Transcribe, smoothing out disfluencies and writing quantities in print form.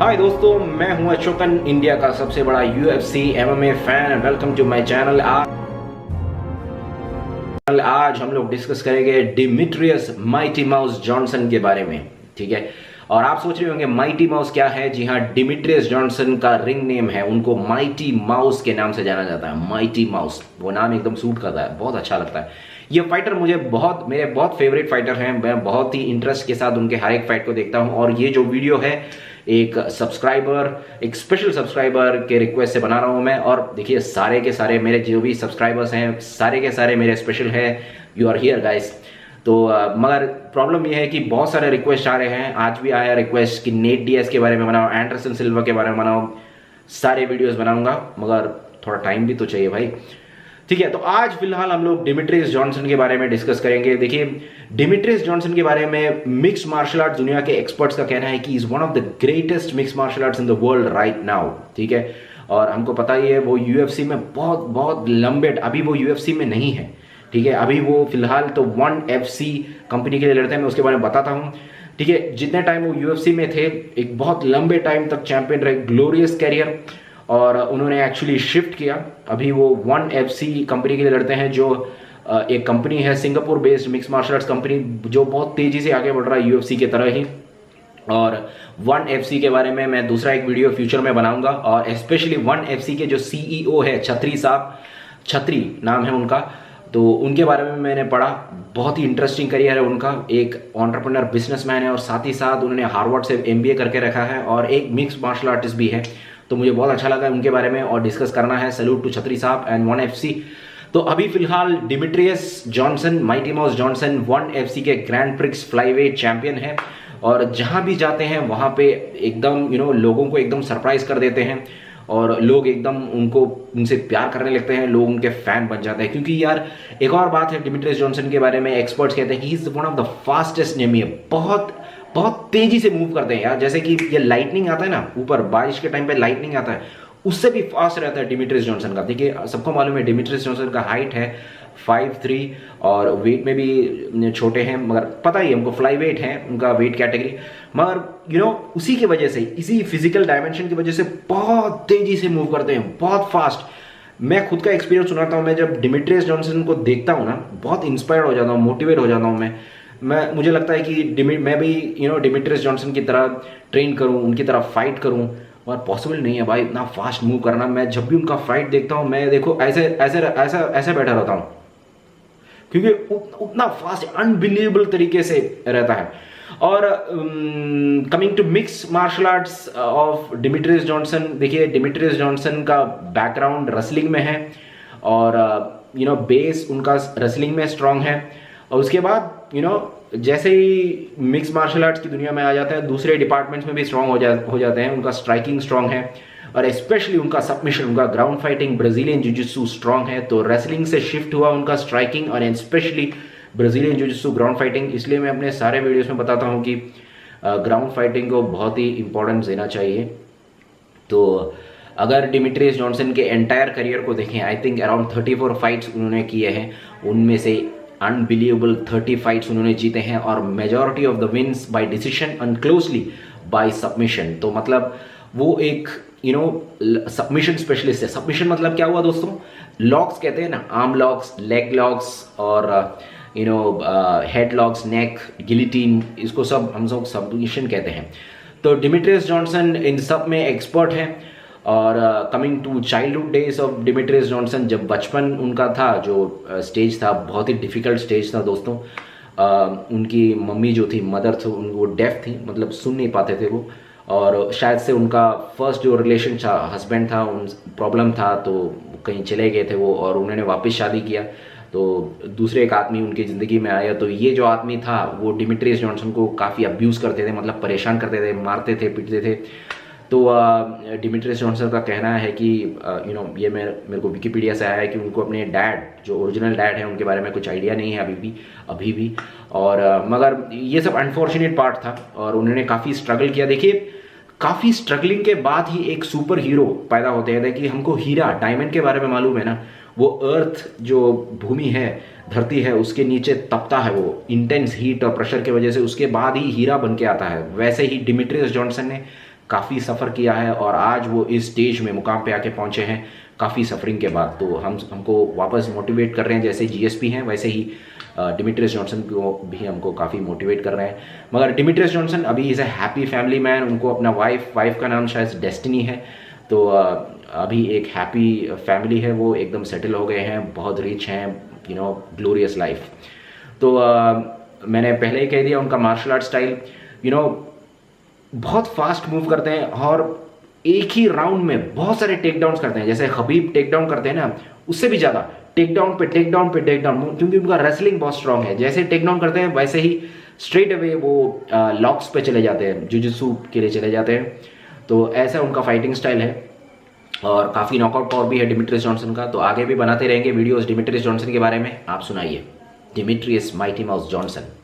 हाय दोस्तों, मैं हूं अशोकन, इंडिया का सबसे बड़ा UFC MMA fan and welcome to my channel. आज हम लोग डिस्कस करेंगे डिमिट्रियस माइटी माउस जॉनसन के बारे में। ठीक है, और आप सोच रहे होंगे माइटी माउस क्या है। जी हाँ, डिमिट्रियस जॉनसन का रिंग नेम है, उनको माइटी माउस के नाम से जाना जाता है। माइटी माउस, वो नाम एकदम सूट करता है, बहुत अच्छा लगता है। ये फाइटर मेरे बहुत फेवरेट फाइटर हैं। मैं बहुत ही इंटरेस्ट के साथ उनके हर एक फाइट को देखता हूं, और ये जो वीडियो है एक स्पेशल सब्सक्राइबर के रिक्वेस्ट से बना रहा हूं मैं। और देखिए, सारे के सारे मेरे जो भी सब्सक्राइबर्स हैं, सारे के सारे मेरे स्पेशल है। You are here guys. तो मगर प्रॉब्लम यह है कि बहुत सारे रिक्वेस्ट आ रहे हैं। आज भी आया रिक्वेस्ट कि नेट डियाज के बारे में बनाओ, एंडरसन सिल्वा के बारे में बनाओ। सारे वीडियोस बनाऊंगा, मगर थोड़ा टाइम भी तो चाहिए भाई। ठीक है, तो आज फिलहाल हम लोग डिमिट्रियस जॉनसन के बारे में डिस्कस करेंगे। देखिए, डिमिट्रियस जॉनसन के बारे में मिक्स मार्शल आर्ट्स दुनिया के एक्सपर्ट्स का कहना है कि is one of the greatest mix martial arts in the world right now. ठीक है, और हमको पता ही है वो यूएफसी में बहुत बहुत लंबे, अभी वो यूएफसी में नहीं है। ठीक है, अभी वो फिलहाल तो 1FC कंपनी के लिए लड़ते हैं, मैं उसके बारे में बताता हूँ। ठीक है, जितने टाइम वो यूएफसी में थे, एक बहुत लंबे टाइम तक चैंपियन रहे, ग्लोरियस कैरियर। और उन्होंने एक्चुअली शिफ्ट किया, अभी वो 1FC कंपनी के लिए लड़ते हैं, जो एक कंपनी है Singapore based mix martial arts company, जो बहुत तेजी से आगे बढ़ रहा है यूएफसी की तरह ही। और 1FC के बारे में मैं दूसरा एक वीडियो फ्यूचर में बनाऊंगा, और स्पेशली 1FC के जो CEO है छत्री साहब, छत्री नाम है उनका, तो उनके बारे में मैंने पढ़ा। बहुत ही इंटरेस्टिंग करियर है उनका, एक एंटरप्रेन्योर बिजनेसमैन है, और साथ ही साथ उन्होंने हार्वर्ड से MBA करके रखा है, और एक मिक्स मार्शल आर्टिस्ट भी है। तो मुझे बहुत अच्छा लगा उनके बारे में और डिस्कस करना है। सैल्यूट टू छत्री साहब एंड 1FC। तो अभी फिलहाल Demetrious Johnson, mighty mouse Johnson 1FC के ग्रैंड प्रिक्स फ्लाईवेट चैंपियन है, और जहां भी जाते हैं वहां पे एकदम लोगों को एकदम सरप्राइज कर देते हैं, और लोग एकदम उनसे प्यार करने लगते हैं, लोग उनके फैन बन जाते हैं। क्योंकि यार एक और बात है डिमिट्रियस जॉनसन के बारे में, एक्सपर्ट्स कहते हैं कि he is one of the fastest Nemi, बहुत बहुत तेजी से मूव करते हैं यार। जैसे कि ये लाइटनिंग आता है ना, ऊपर बारिश के टाइम पे लाइटनिंग आता है, उससे भी फास्ट रहता है डिमिट्रियस जॉनसन का। देखिए, सबको मालूम है डिमिट्रियस जॉनसन का हाइट है 5'3", और वेट में भी छोटे हैं, मगर पता ही हमको फ्लाई वेट है उनका वेट कैटेगरी। मगर उसी की वजह से, इसी फिजिकल डायमेंशन की वजह से बहुत तेजी से मूव करते हैं, बहुत फास्ट। मैं खुद का एक्सपीरियंस सुनाता हूँ, मैं जब डिमिट्रियस जॉनसन को देखता हूँ ना, बहुत इंस्पायर्ड हो जाता हूँ, मोटिवेट हो जाता हूँ मुझे लगता है कि मैं भी डिमिट्रियस जॉनसन की तरह ट्रेन करूं, उनकी तरह फाइट करूं, और पॉसिबल नहीं है भाई इतना फास्ट मूव करना। मैं जब भी उनका फाइट देखता हूं, मैं देखो ऐसे ऐसे ऐसा ऐसे बैठा रहता हूं, क्योंकि उतना फास्ट, अनबिलीवेबल तरीके से रहता है। और coming to mix martial arts of Demetrious Johnson, देखिए डिमिट्रियस जॉनसन का बैकग्राउंड रेसलिंग में है, और बेस उनका रेसलिंग में स्ट्रांग है। और उसके बाद जैसे ही मिक्स मार्शल आर्ट्स की दुनिया में आ जाते हैं, दूसरे डिपार्टमेंट्स में भी स्ट्रांग हो जाते हैं। उनका स्ट्राइकिंग स्ट्रांग है, और स्पेशली उनका सबमिशन, उनका ground fighting, Brazilian jiu-jitsu strong है। तो रेसलिंग से शिफ्ट हुआ उनका स्ट्राइकिंग, और specially Brazilian jiu-jitsu ground fighting. इसलिए मैं अपने सारे वीडियोस में बताता हूँ कि ग्राउंड फाइटिंग को बहुत ही इंपॉर्टेंस देना चाहिए। तो अगर डिमिट्रियस जॉनसन के एंटायर करियर को देखें, आई थिंक अराउंड 34 फाइट्स उन्होंने किए हैं, उनमें से अनबिलीवेबल 30 फाइट्स उन्होंने जीते हैं, और majority of the wins by decision and closely by submission. तो मतलब वो एक सबमिशन स्पेशलिस्ट है। सबमिशन मतलब क्या हुआ दोस्तों? लॉक्स कहते हैं ना, आर्म लॉक्स, लेग लॉक्स, और हेड लॉक्स, नेक, गिलिटीन, इसको सब हम सब सबमिशन कहते हैं। तो डिमिट्रियस जॉनसन इन सब में एक्सपर्ट है। और coming to childhood days of Demetrious Johnson, जब बचपन उनका था, जो स्टेज था, बहुत ही डिफिकल्ट स्टेज था दोस्तों। उनकी मम्मी जो थी, मदर थी, वो डेफ थी, मतलब सुन नहीं पाते थे वो, और शायद से उनका फर्स्ट जो रिलेशन था, हस्बैंड था, उन प्रॉब्लम था, तो कहीं चले गए थे वो, और उन्होंने वापस शादी किया। तो दूसरे एक आदमी उनकी ज़िंदगी में आया। तो ये जो आदमी था वो डिमिट्रियस जॉनसन को काफ़ी अब्यूज़ करते थे, मतलब परेशान करते थे, मारते थे, पीटते थे। तो डिमिट्रियस जॉनसन का कहना है कि ये मेरे को विकिपीडिया से आया है कि उनको अपने डैड, जो ओरिजिनल डैड है, उनके बारे में कुछ आइडिया नहीं है अभी भी। और मगर ये सब अनफॉर्चुनेट पार्ट था, और उन्होंने काफ़ी स्ट्रगल किया। देखिए, काफ़ी स्ट्रगलिंग के बाद ही एक सुपर हीरो पैदा होते हैं। देखिए, हमको हीरा, डायमंड के बारे में मालूम है ना, वो अर्थ जो भूमि है, धरती है, उसके नीचे तपता है वो इंटेंस हीट और प्रेशर की वजह से, उसके बाद ही हीरा बन के आता है। वैसे ही डिमिट्रियस जॉनसन ने काफ़ी सफ़र किया है और आज वो इस स्टेज में मुकाम पे आके पहुँचे हैं काफ़ी सफरिंग के बाद। तो हमको वापस मोटिवेट कर रहे हैं, जैसे जीएसपी हैं वैसे ही डिमिट्रियस जॉनसन को भी हमको काफ़ी मोटिवेट कर रहे हैं। मगर डिमिट्रियस जॉनसन अभी is a happy family man, उनको अपना वाइफ का नाम शायद डेस्टिनी है। तो अभी एक हैप्पी फैमिली है, वो एकदम सेटल हो गए हैं, बहुत रिच हैं, ग्लोरियस लाइफ। तो मैंने पहले ही कह दिया उनका मार्शल आर्ट स्टाइल बहुत फास्ट मूव करते हैं और एक ही राउंड में बहुत सारे टेक डाउन करते हैं। जैसे हबीब टेक डाउन करते हैं ना, उससे भी ज़्यादा टेक डाउन पे टेक डाउन पे टेक डाउन, क्योंकि उनका रेसलिंग बहुत स्ट्रांग है। जैसे टेक डाउन करते हैं वैसे ही स्ट्रेट अवे वो लॉक्स पे चले जाते हैं, जुजुत्सु के लिए चले जाते हैं। तो ऐसा उनका फाइटिंग स्टाइल है और काफ़ी नॉकआउट पावर भी है डिमिट्रियस जॉनसन का। तो आगे भी बनाते रहेंगे वीडियोस डिमिट्रियस जॉनसन के बारे में। आप सुनाइए डिमिट्रियस माइटी माउस जॉनसन।